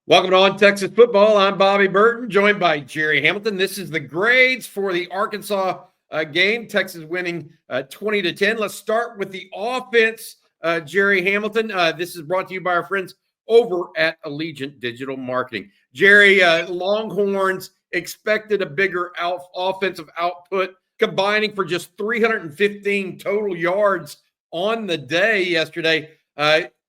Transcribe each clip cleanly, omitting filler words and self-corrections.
Welcome to On Texas Football. I'm Bobby Burton, joined by Gerry Hamilton. This is the grades for the Arkansas game. Texas winning 20-10. Let's start with the offense, Gerry Hamilton. This is brought to you by our friends over at Allegiant Digital Marketing. Gerry, Longhorns expected a bigger offensive output, combining for just 315 total yards on the day yesterday.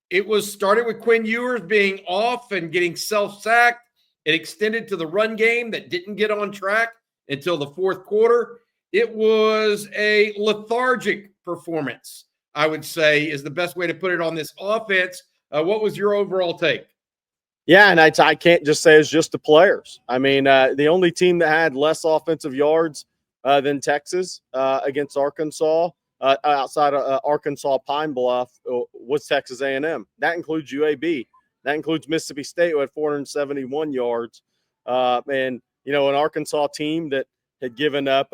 It was started with Quinn Ewers being off and getting self-sacked. It extended to the run game that didn't get on track until the fourth quarter. It was a lethargic performance, I would say, is the best way to put it on this offense. What was your overall take? Yeah, and I can't just say it's just the players. I mean, the only team that had less offensive yards than Texas against Arkansas outside of Arkansas Pine Bluff was Texas A&M. That includes UAB. That includes Mississippi State, who had 471 yards. And, an Arkansas team that had given up,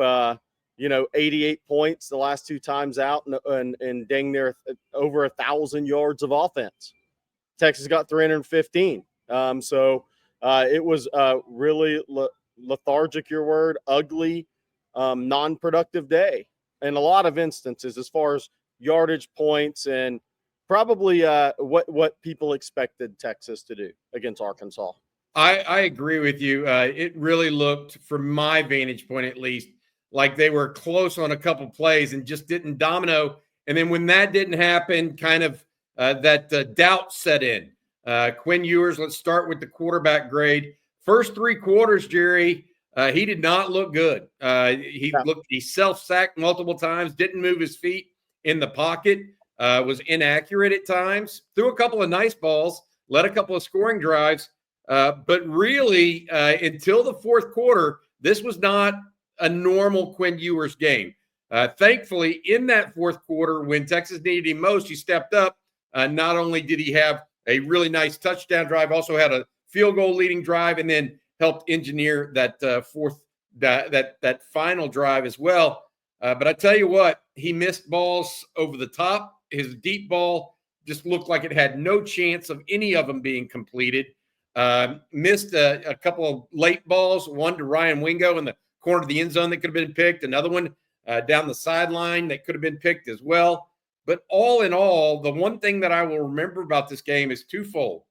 88 points the last two times out and dang near over 1,000 yards of offense. Texas got 315. So it was really lethargic, your word, ugly, non-productive day in a lot of instances as far as yardage points and probably what people expected Texas to do against Arkansas. I agree with you. It really looked, from my vantage point at least, like they were close on a couple plays and just didn't domino. And then when that didn't happen, kind of that doubt set in. Quinn Ewers, let's start with the quarterback grade. First three quarters, Gerry, he did not look good. He self-sacked multiple times, didn't move his feet in the pocket, was inaccurate at times, threw a couple of nice balls, led a couple of scoring drives. But really, until the fourth quarter, this was not a normal Quinn Ewers game. Thankfully, in that fourth quarter, when Texas needed him most, he stepped up. Not only did he have a really nice touchdown drive, also had a field goal leading drive, and then helped engineer that that final drive as well. But I tell you what, he missed balls over the top. His deep ball just looked like it had no chance of any of them being completed. Missed a couple of late balls, one to Ryan Wingo in the corner of the end zone that could have been picked, another one down the sideline that could have been picked as well. But all in all, the one thing that I will remember about this game is twofold.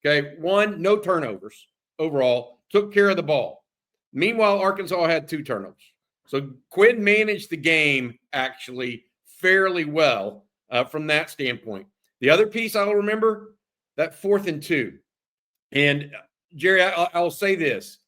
Okay, one, no turnovers overall, took care of the ball. Meanwhile, Arkansas had 2 turnovers. So Quinn managed the game actually fairly well from that standpoint. The other piece I'll remember, that 4th and 2. And Gerry, I'll say this.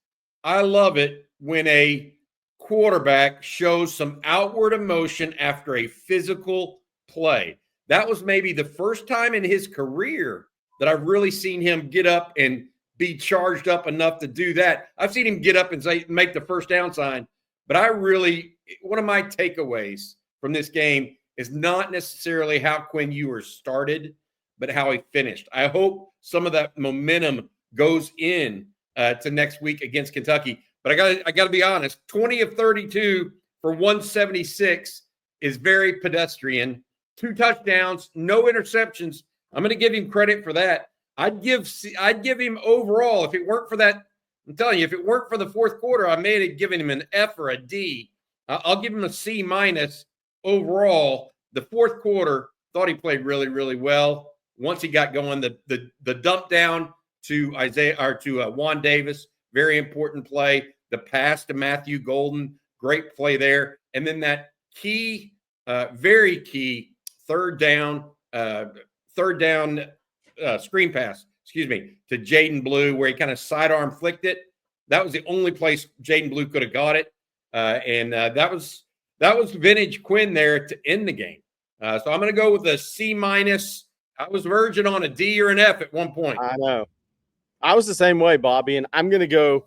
I love it when a quarterback shows some outward emotion after a physical play. That was maybe the first time in his career that I've really seen him get up and be charged up enough to do that. I've seen him get up and say, make the first down sign. But one of my takeaways from this game is not necessarily how Quinn Ewers started, but how he finished. I hope some of that momentum goes in to next week against Kentucky. But I got to be honest, 20 of 32 for 176 is very pedestrian. 2 touchdowns, no interceptions. I'm going to give him credit for that. I'd give him overall, if it weren't for that, I'm telling you, if it weren't for the fourth quarter, I may have given him an F or a D. I'll give him a C- overall. The fourth quarter, thought he played really, really well. Once he got going, the dump down to Juan Davis, very important play. The pass to Matthew Golden, great play there. And then that key, very key third down screen pass, to Jaden Blue, where he kind of sidearm flicked it. That was the only place Jaden Blue could have got it. And that was vintage Quinn there to end the game. So I'm going to go with a C-. I was verging on a D or an F at one point. I know. I was the same way, Bobby, and I'm going to go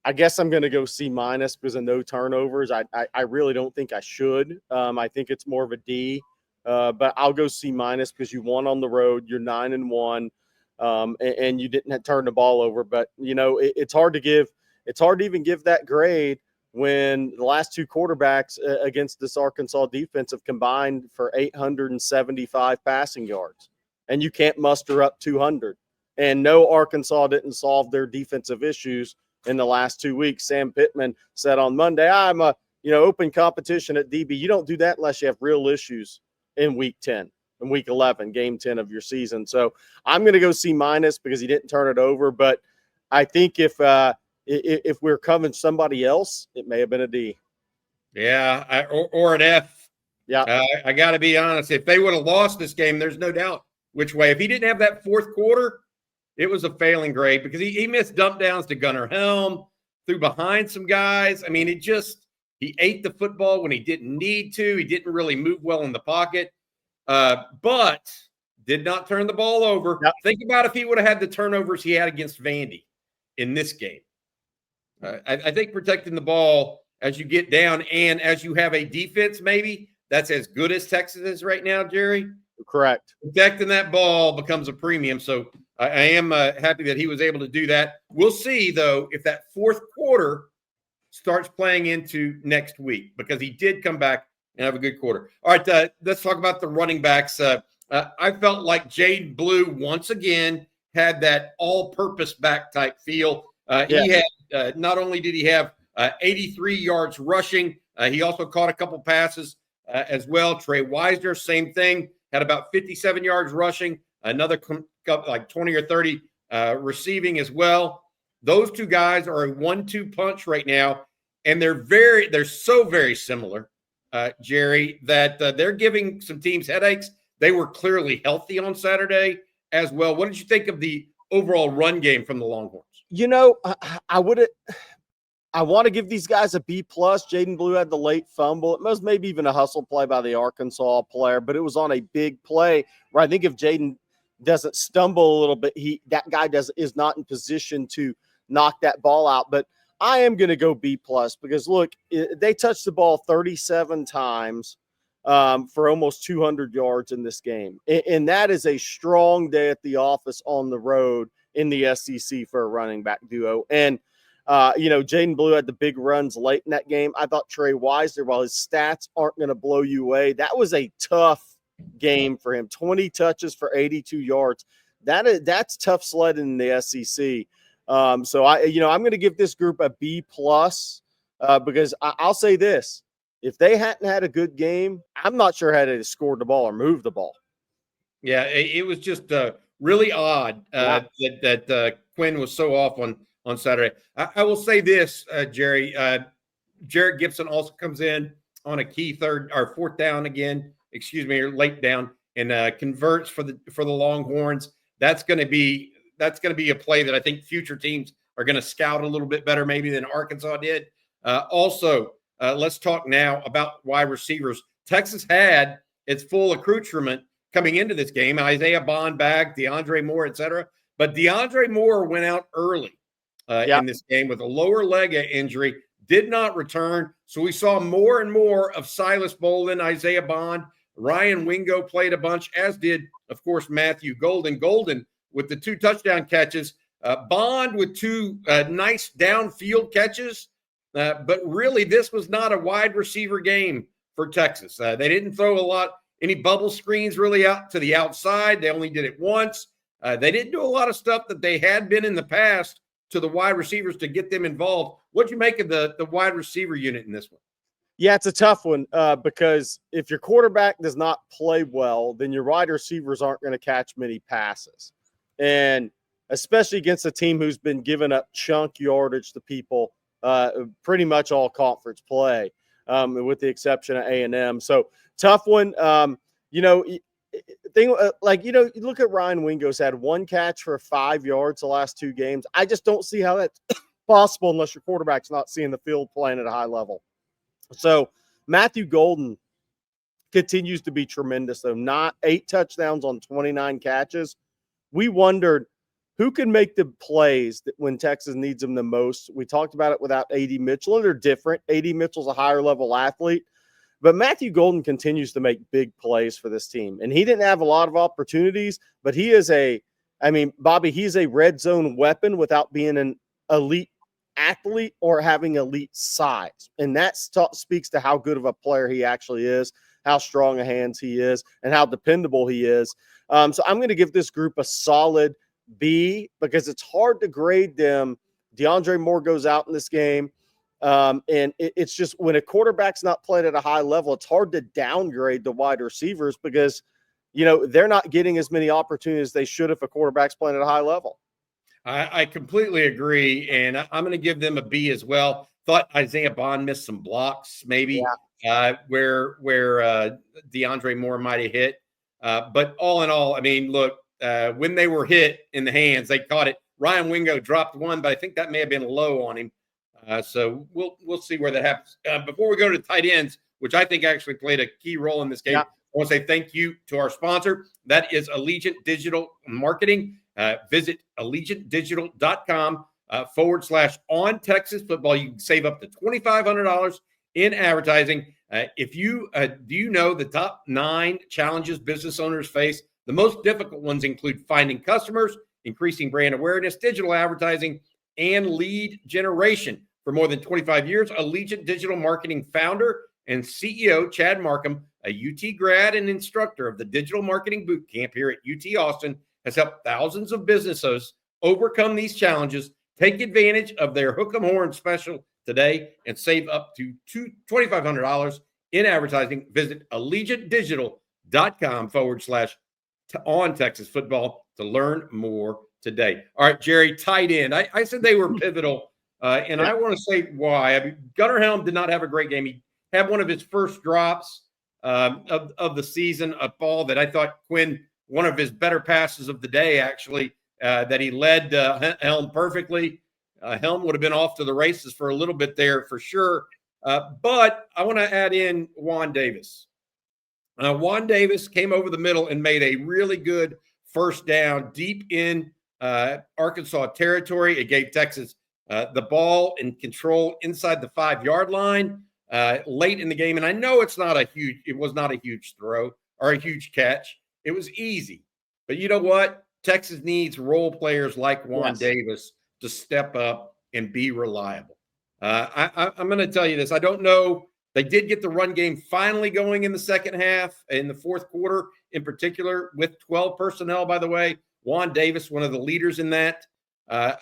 C- because of no turnovers. I really don't think I should. I think it's more of a D, but I'll go C- because you won on the road. You're 9-1, and you didn't turn the ball over. But it's hard to even give that grade when the last 2 quarterbacks against this Arkansas defense have combined for 875 passing yards, and you can't muster up 200. And no, Arkansas didn't solve their defensive issues in the last 2 weeks. Sam Pittman said on Monday, I'm a open competition at DB. You don't do that unless you have real issues in week 10 and week 11, game 10 of your season. So I'm going to go C- because he didn't turn it over. But I think if we're covering somebody else, it may have been a D. Yeah, or an F. Yeah. I got to be honest. If they would have lost this game, there's no doubt which way. If he didn't have that fourth quarter, it was a failing grade because he missed dump downs to Gunnar Helm, threw behind some guys. I mean, he ate the football when he didn't need to. He didn't really move well in the pocket, but did not turn the ball over. Yep. Think about if he would have had the turnovers he had against Vandy in this game. I think protecting the ball as you get down and as you have a defense maybe that's as good as Texas is right now, Jerry. Correct. Protecting that ball becomes a premium. So I am happy that he was able to do that. We'll see, though, if that fourth quarter starts playing into next week because he did come back and have a good quarter. All right, let's talk about the running backs. I felt like Jaden Blue once again had that all-purpose back type feel. He had not only did he have 83 yards rushing, he also caught a couple passes as well. Trey Wisner, same thing, had about 57 yards rushing, another like 20 or 30 receiving as well. Those two guys are a 1-2 punch right now, and they're so very similar, Jerry, that they're giving some teams headaches. They were clearly healthy on Saturday as well. What did you think of the overall run game from the Longhorns? I want to give these guys a B+. Jaden Blue had the late fumble. It was maybe even a hustle play by the Arkansas player, but it was on a big play where I think if Jaden doesn't stumble a little bit, that guy is not in position to knock that ball out. But I am going to go B+ because, look, they touched the ball 37 times for almost 200 yards in this game. And that is a strong day at the office on the road in the SEC for a running back duo. And Jaden Blue had the big runs late in that game. I thought Trey Wisner, while his stats aren't going to blow you away, that was a tough game for him. 20 touches for 82 yards. That's tough sledding in the SEC. So I'm going to give this group a B+ because I'll say this: if they hadn't had a good game, I'm not sure how they scored the ball or moved the ball. Yeah, it was just really odd that Quinn was so off on Saturday. I will say this, Jerry. Jarrett Gibson also comes in on a key fourth down again, or late down, and converts for the Longhorns. That's going to be a play that I think future teams are going to scout a little bit better maybe than Arkansas did. Also, let's talk now about wide receivers. Texas had its full accoutrement coming into this game. Isaiah Bond back, DeAndre Moore, etc. But DeAndre Moore went out early in this game with a lower leg injury, did not return. So we saw more and more of Silas Bolden, Isaiah Bond. Ryan Wingo played a bunch, as did, of course, Matthew Golden. Golden with the 2 touchdown catches. Bond with 2 nice downfield catches. But really, this was not a wide receiver game for Texas. They didn't throw any bubble screens really out to the outside. They only did it once. They didn't do a lot of stuff that they had been in the past to the wide receivers to get them involved. What'd you make of the wide receiver unit in this one? Yeah, it's a tough one because if your quarterback does not play well, then your wide receivers aren't going to catch many passes. And especially against a team who's been giving up chunk yardage to people pretty much all conference play, with the exception of A&M. So tough one. You look at Ryan Wingo's had 1 catch for 5 yards the last 2 games. I just don't see how that's possible unless your quarterback's not seeing the field playing at a high level. So Matthew Golden continues to be tremendous, though. Not 8 touchdowns on 29 catches. We wondered who can make the plays that when Texas needs them the most. We talked about it without A.D. Mitchell, and they're different. A.D. Mitchell's a higher level athlete, but Matthew Golden continues to make big plays for this team. And he didn't have a lot of opportunities, but he is Bobby, he's a red zone weapon without being an elite athlete or having elite size. And that speaks to how good of a player he actually is, how strong of hands he is, and how dependable he is. So I'm going to give this group a solid B, because it's hard to grade them. DeAndre Moore goes out in this game. And it's just when a quarterback's not played at a high level, it's hard to downgrade the wide receivers because, they're not getting as many opportunities as they should if a quarterback's playing at a high level. I completely agree, and I'm going to give them a B as well. Thought Isaiah Bond missed some blocks, maybe where DeAndre Moore might have hit. But all in all, I mean, look, when they were hit in the hands, they caught it. Ryan Wingo dropped one, but I think that may have been low on him. So we'll see where that happens. Before we go to the tight ends, which I think actually played a key role in this game, I want to say thank you to our sponsor. That is Allegiant Digital Marketing. Visit allegiantdigital.com /on Texas football. You can save up to $2,500 in advertising. If you do you know the top 9 challenges business owners face? The most difficult ones include finding customers, increasing brand awareness, digital advertising, and lead generation. For more than 25 years, Allegiant Digital Marketing founder and CEO Chad Markham, a UT grad and instructor of the Digital Marketing Boot Camp here at UT Austin, has helped thousands of businesses overcome these challenges. Take advantage of their Hook 'em Horn special today and save up to $2,500 in advertising. Visit allegiantdigital.com /on Texas football to learn more today. All right, Jerry, tight end. I said they were pivotal, and I want to say why. I mean, Gunnar Helm did not have a great game. He had one of his first drops of the season, a ball that I thought Quinn, one of his better passes of the day, actually, that he led Helm perfectly. Helm would have been off to the races for a little bit there for sure. But I want to add in Juan Davis. Juan Davis came over the middle and made a really good first down deep in Arkansas territory. It gave Texas the ball and control inside the 5-yard line late in the game. And I know it was not a huge throw or a huge catch. It was easy. But you know what? Texas needs role players like Juan Davis to step up and be reliable. I'm going to tell you this. I don't know. They did get the run game finally going in the second half, in the fourth quarter in particular, with 12 personnel, by the way. Juan Davis, one of the leaders in that. I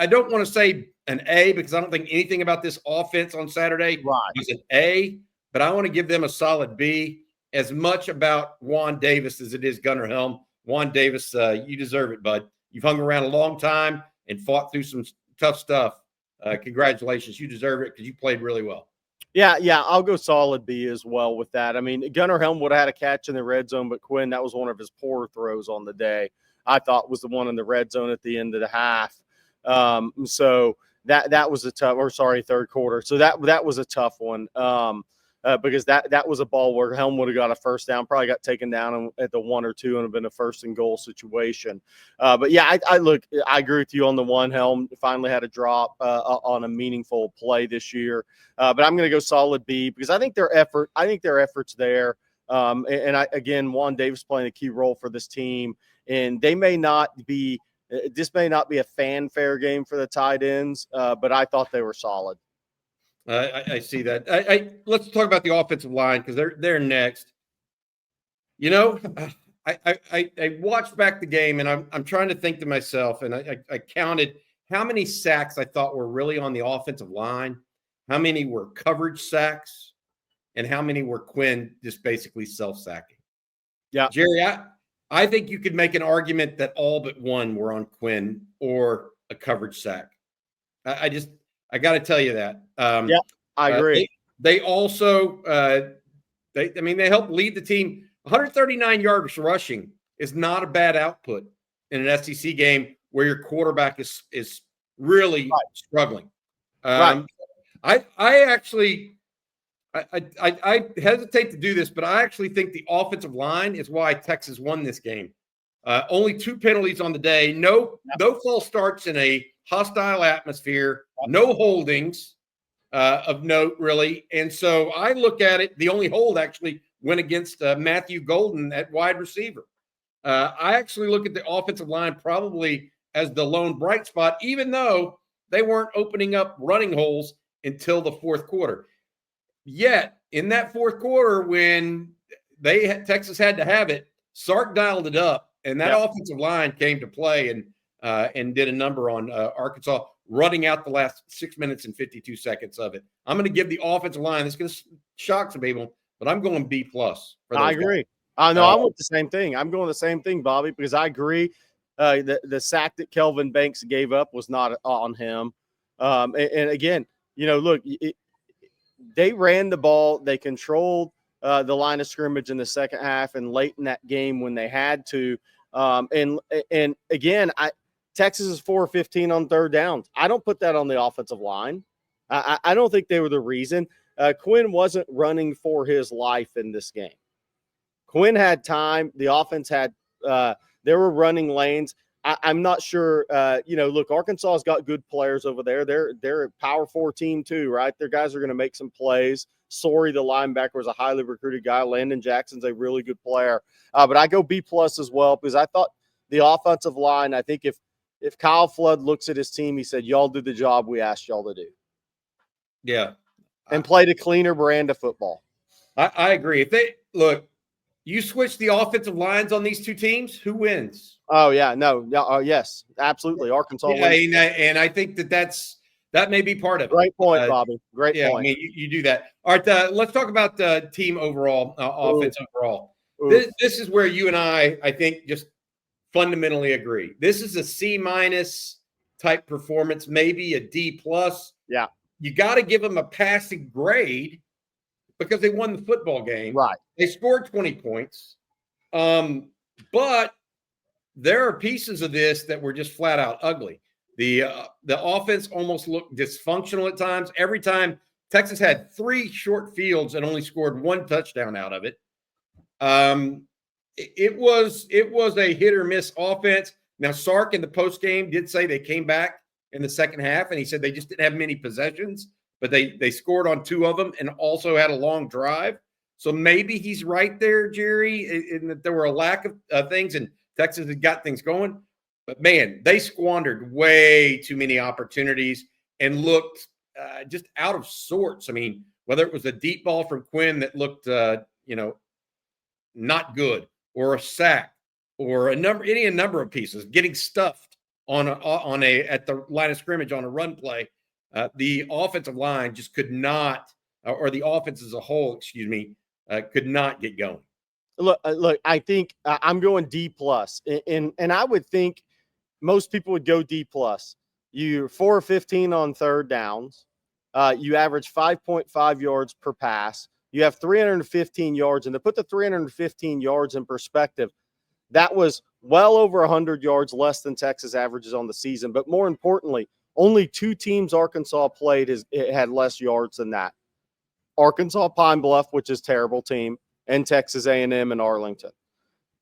don't want to say an A because I don't think anything about this offense on Saturday was an A, but I want to give them a solid B. As much about Juan Davis as it is Gunnar Helm. Juan Davis, you deserve it, bud. You've hung around a long time and fought through some tough stuff. Congratulations. You deserve it because you played really well. Yeah, I'll go solid B as well with that. I mean, Gunnar Helm would have had a catch in the red zone, but Quinn, that was one of his poor throws on the day. I thought was the one in the red zone at the end of the half. So that was a tough, third quarter. So that was a tough one. Because that was a ball where Helm would have got a first down, probably got taken down at the 1 or 2 and have been a first and goal situation. But yeah, I agree with you on the one. Helm finally had a drop on a meaningful play this year. But I'm going to go solid B because I think their effort's there. Again, Juan Davis playing a key role for this team, and this may not be a fanfare game for the tight ends, but I thought they were solid. I see that. Let's talk about the offensive line because they're next. You know, I watched back the game and I'm trying to think to myself, and I counted how many sacks I thought were really on the offensive line, how many were coverage sacks, and how many were Quinn just basically self-sacking. Yeah, Jerry, I think you could make an argument that all but one were on Quinn or a coverage sack. I got to tell you that. Yeah, I agree. They also, they helped lead the team. 139 yards rushing is not a bad output in an SEC game where your quarterback is really struggling. I hesitate to do this, but I actually think the offensive line is why Texas won this game. Only 2 penalties on the day. No false starts in a hostile atmosphere. No holdings of note, really. And so I look at it. The only hold actually went against Matthew Golden at wide receiver. I actually look at the offensive line probably as the lone bright spot, even though they weren't opening up running holes until the fourth quarter. Yet, in that fourth quarter, when Texas had to have it, Sark dialed it up And that offensive line came to play and did a number on Arkansas, running out the last 6 minutes and 52 seconds of it. I'm going to give the offensive line. It's going to shock some people, but I'm going B+. I agree. I know. I want the same thing. I'm going the same thing, Bobby, because I agree. The sack that Kelvin Banks gave up was not on him. And again, look, they ran the ball. They controlled the line of scrimmage in the second half and late in that game when they had to. And again, Texas is 4-15 on third downs. I don't put that on the offensive line. I don't think they were the reason. Quinn wasn't running for his life in this game. Quinn had time. The offense had there were running lanes. I'm not sure. Look, Arkansas's got good players over there. They're a Power 4 team too, right? Their guys are going to make some plays. Sorry, the linebacker was a highly recruited guy. Landon Jackson's a really good player. But I go B+ as well because I thought the offensive line, I think if Kyle Flood looks at his team, he said, y'all do the job we asked y'all to do. Yeah. And played a cleaner brand of football. I agree. If they look, you switch the offensive lines on these two teams, who wins? Oh, yeah. No. Yes, absolutely. Arkansas wins. And I think that may be part of it. Great point, Bobby. Great point. I mean, you do that. All right, let's talk about the team overall, offense overall. This is where you and I think, just fundamentally agree. This is a C- type performance, maybe a D+. Yeah. You got to give them a passing grade because they won the football game. Right. They scored 20 points. But there are pieces of this that were just flat out ugly. The offense almost looked dysfunctional at times. Every time Texas had 3 short fields and only scored 1 touchdown out of it. It was a hit or miss offense. Now, Sark in the post game did say they came back in the second half, and he said they just didn't have many possessions, but they scored on 2 of them and also had a long drive. So maybe he's right there, Jerry, in that there were a lack of things, and Texas had got things going. But, man, they squandered way too many opportunities and looked just out of sorts. I mean, whether it was a deep ball from Quinn that looked, not good, or a sack, or a number of pieces, getting stuffed at the line of scrimmage on a run play. The offensive line just could not, or the offense as a whole, could not get going. Look, I think I'm going D+, and I would think most people would go D+. You're 4-15 on third downs. You average 5.5 yards per pass. You have 315 yards, and to put the 315 yards in perspective, that was well over 100 yards less than Texas averages on the season. But more importantly, only 2 teams Arkansas played had less yards than that. Arkansas Pine Bluff, which is a terrible team, and Texas A&M and Arlington.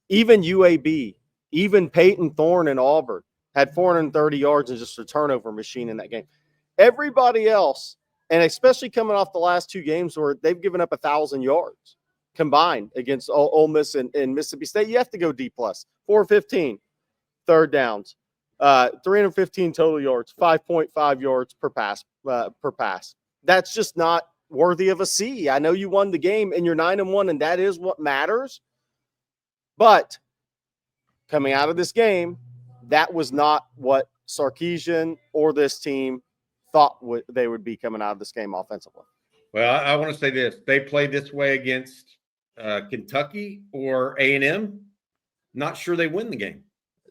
Even UAB, even Peyton Thorne and Auburn had 430 yards and just a turnover machine in that game. Everybody else, and especially coming off the last 2 games where they've given up 1,000 yards combined against Ole Miss and Mississippi State, you have to go D+. 415 third downs, 315 total yards, 5.5 yards per pass. That's just not worthy of a C. I know you won the game and you're 9-1, and that is what matters. But coming out of this game, that was not what Sarkisian or this team thought they would be coming out of this game offensively. Well, I want to say this. They played this way against Kentucky or A&M. Not sure they win the game.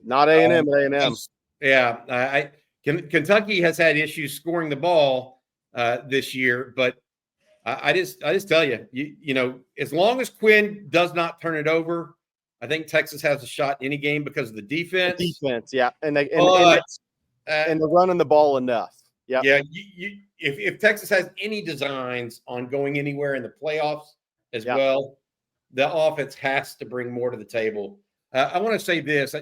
Not A&M, but A&M. Yeah. Kentucky has had issues scoring the ball this year, but I just tell you, as long as Quinn does not turn it over, I think Texas has a shot in any game because of the defense. Yeah. And they're running the ball enough. Yep. Yeah. If Texas has any designs on going anywhere in the playoffs as well, the offense has to bring more to the table. I want to say this,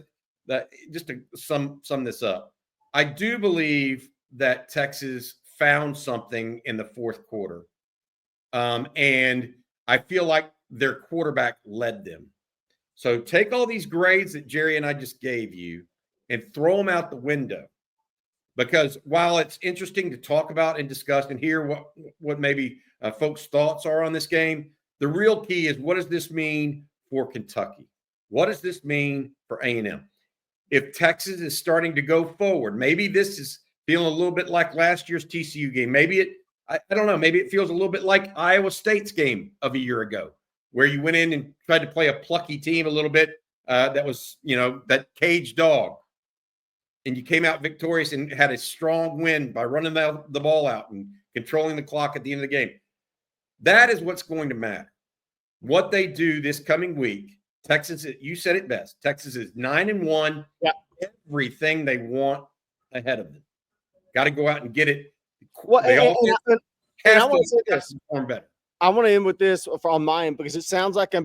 that just to sum this up. I do believe that Texas found something in the fourth quarter. And I feel like their quarterback led them. So take all these grades that Jerry and I just gave you and throw them out the window. Because while it's interesting to talk about and discuss and hear what maybe folks' thoughts are on this game, the real key is, what does this mean for Kentucky? What does this mean for A&M? If Texas is starting to go forward, maybe this is feeling a little bit like last year's TCU game. Maybe I don't know, maybe it feels a little bit like Iowa State's game of a year ago, where you went in and tried to play a plucky team a little bit that was, that cage dog. And you came out victorious and had a strong win by running the ball out and controlling the clock at the end of the game. That is what's going to matter. What they do this coming week. Texas, you said it best. Texas is 9-1. Yeah. Everything they want ahead of them. Got to go out and get it. Well, and I want to say this. Better. I want to end with this on my end because it sounds like I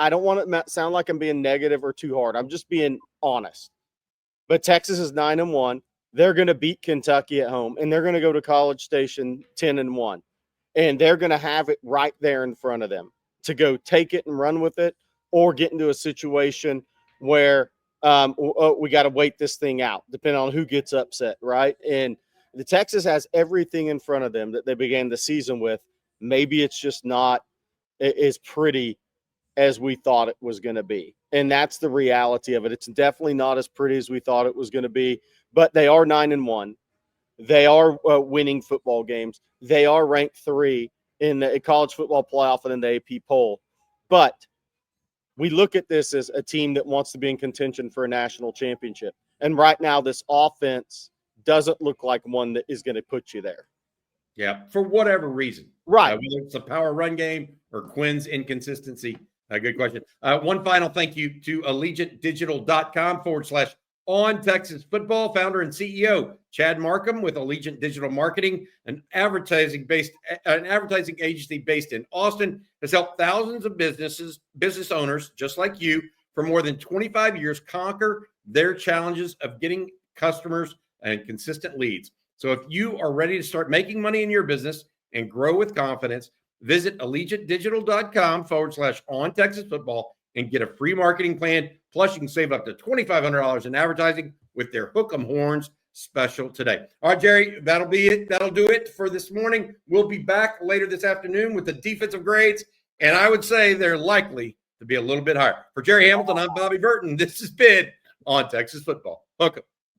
don't want it to sound like I'm being negative or too hard. I'm just being honest. But Texas is 9-1. They're going to beat Kentucky at home, and they're going to go to College Station 10-1. And they're going to have it right there in front of them to go take it and run with it, or get into a situation where we got to wait this thing out, depending on who gets upset, right? And the Texas has everything in front of them that they began the season with. Maybe it's just not as pretty as we thought it was going to be. And that's the reality of it. It's definitely not as pretty as we thought it was going to be, but they are 9-1. They are winning football games. They are ranked 3 in the college football playoff and in the AP poll. But we look at this as a team that wants to be in contention for a national championship. And right now, this offense doesn't look like one that is going to put you there. Yeah, for whatever reason. Right. Whether it's a power run game or Quinn's inconsistency. Good question. One final thank you to allegiantdigital.com/ontexasfootball. Founder and CEO Chad Markham with Allegiant Digital Marketing, an advertising agency based in Austin, has helped thousands of business owners just like you for more than 25 years conquer their challenges of getting customers and consistent leads. So if you are ready to start making money in your business and grow with confidence, visit allegiantdigital.com/ontexasfootball and get a free marketing plan. Plus, you can save up to $2,500 in advertising with their Hook 'em Horns special today. All right, Jerry, that'll be it. That'll do it for this morning. We'll be back later this afternoon with the defensive grades, and I would say they're likely to be a little bit higher. For Gerry Hamilton, I'm Bobby Burton. This has been On Texas Football. Hook 'em.